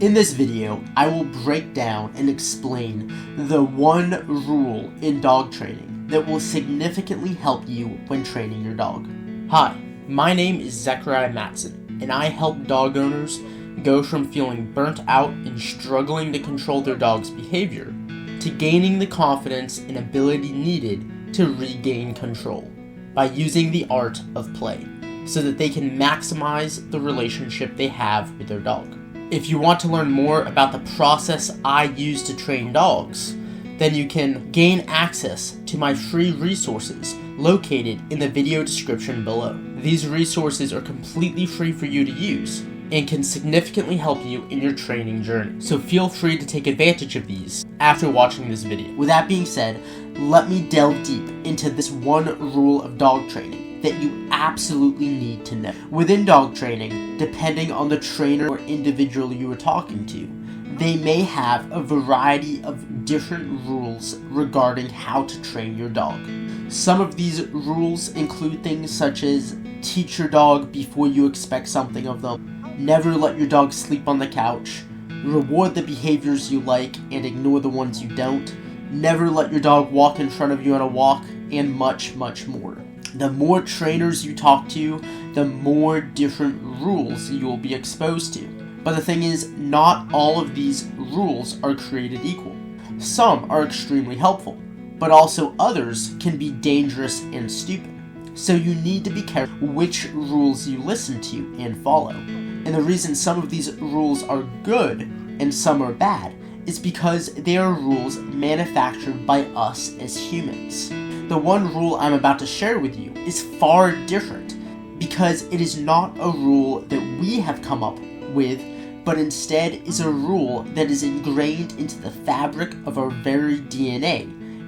In this video, I will break down and explain the one rule in dog training that will significantly help you when training your dog. Hi, my name is Zechariah Matson, and I help dog owners go from feeling burnt out and struggling to control their dog's behavior to gaining the confidence and ability needed to regain control by using the art of play so that they can maximize the relationship they have with their dog. If you want to learn more about the process I use to train dogs, then you can gain access to my free resources located in the video description below. These resources are completely free for you to use and can significantly help you in your training journey. So feel free to take advantage of these after watching this video. With that being said, let me delve deep into this one rule of dog training that you absolutely need to know. Within dog training, depending on the trainer or individual you are talking to, they may have a variety of different rules regarding how to train your dog. Some of these rules include things such as teach your dog before you expect something of them, never let your dog sleep on the couch, reward the behaviors you like and ignore the ones you don't, never let your dog walk in front of you on a walk, and much, much more. The more trainers you talk to, the more different rules you will be exposed to. But the thing is, not all of these rules are created equal. Some are extremely helpful, but also others can be dangerous and stupid. So you need to be careful which rules you listen to and follow. And the reason some of these rules are good and some are bad is because they are rules manufactured by us as humans. The one rule I'm about to share with you is far different because it is not a rule that we have come up with, but instead is a rule that is ingrained into the fabric of our very DNA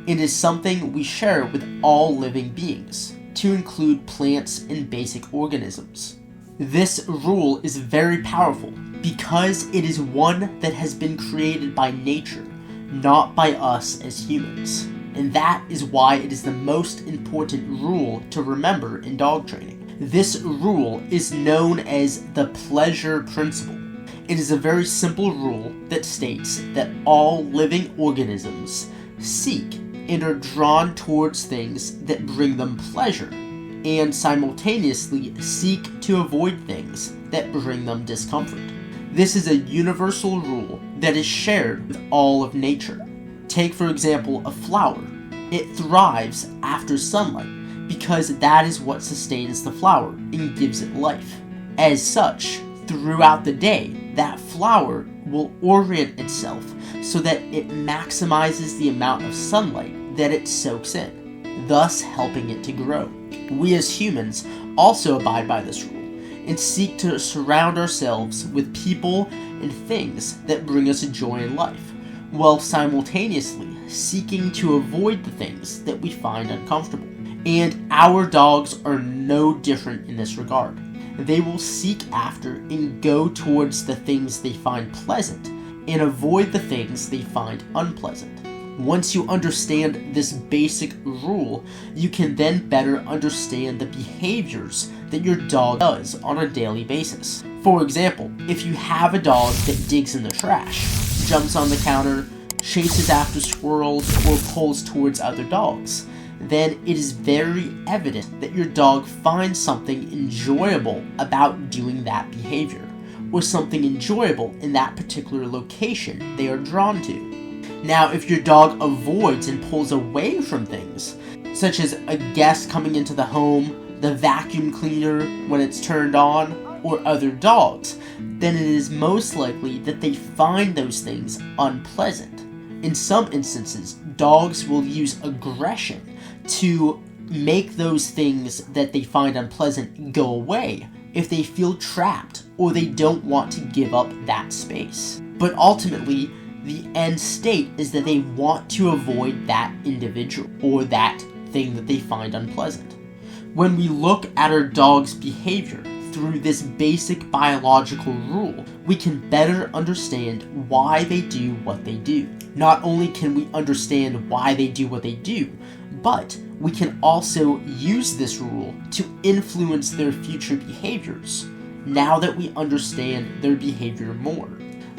and is something we share with all living beings, to include plants and basic organisms. This rule is very powerful because it is one that has been created by nature, not by us as humans. And that is why it is the most important rule to remember in dog training. This rule is known as the pleasure principle. It is a very simple rule that states that all living organisms seek and are drawn towards things that bring them pleasure, and simultaneously seek to avoid things that bring them discomfort. This is a universal rule that is shared with all of nature. Take, for example, a flower. It thrives after sunlight because that is what sustains the flower and gives it life. As such, throughout the day, that flower will orient itself so that it maximizes the amount of sunlight that it soaks in, thus helping it to grow. We as humans also abide by this rule and seek to surround ourselves with people and things that bring us joy in life, while simultaneously seeking to avoid the things that we find uncomfortable. And our dogs are no different in this regard. They will seek after and go towards the things they find pleasant and avoid the things they find unpleasant. Once you understand this basic rule, you can then better understand the behaviors that your dog does on a daily basis. For example, if you have a dog that digs in the trash, jumps on the counter, chases after squirrels, or pulls towards other dogs, then it is very evident that your dog finds something enjoyable about doing that behavior, or something enjoyable in that particular location they are drawn to. Now, if your dog avoids and pulls away from things, such as a guest coming into the home, the vacuum cleaner when it's turned on, or other dogs, then it is most likely that they find those things unpleasant. In some instances, dogs will use aggression to make those things that they find unpleasant go away if they feel trapped or they don't want to give up that space. But ultimately, the end state is that they want to avoid that individual or that thing that they find unpleasant. When we look at our dog's behavior through this basic biological rule, we can better understand why they do what they do. Not only can we understand why they do what they do, but we can also use this rule to influence their future behaviors now that we understand their behavior more.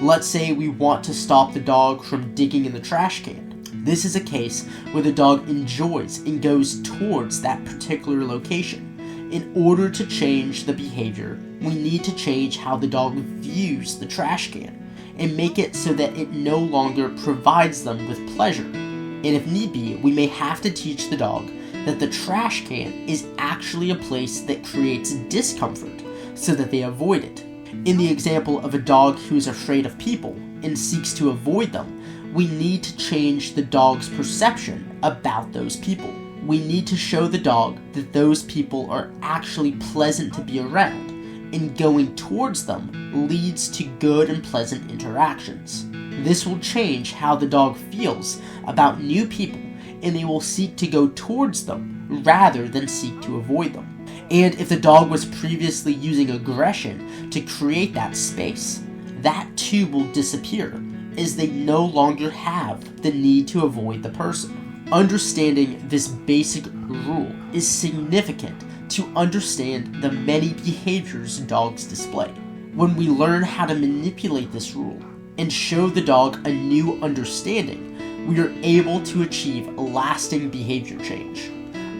Let's say we want to stop the dog from digging in the trash can. This is a case where the dog enjoys and goes towards that particular location. In order to change the behavior, we need to change how the dog views the trash can and make it so that it no longer provides them with pleasure. And if need be, we may have to teach the dog that the trash can is actually a place that creates discomfort so that they avoid it. In the example of a dog who is afraid of people and seeks to avoid them, we need to change the dog's perception about those people. We need to show the dog that those people are actually pleasant to be around, and going towards them leads to good and pleasant interactions. This will change how the dog feels about new people, and they will seek to go towards them rather than seek to avoid them. And if the dog was previously using aggression to create that space, that too will disappear, as they no longer have the need to avoid the person. Understanding this basic rule is significant to understand the many behaviors dogs display. When we learn how to manipulate this rule and show the dog a new understanding, we are able to achieve a lasting behavior change.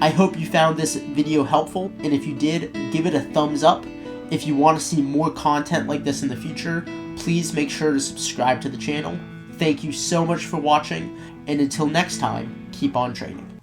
I hope you found this video helpful, and if you did, give it a thumbs up. If you want to see more content like this in the future, please make sure to subscribe to the channel. Thank you so much for watching, and until next time, keep on training.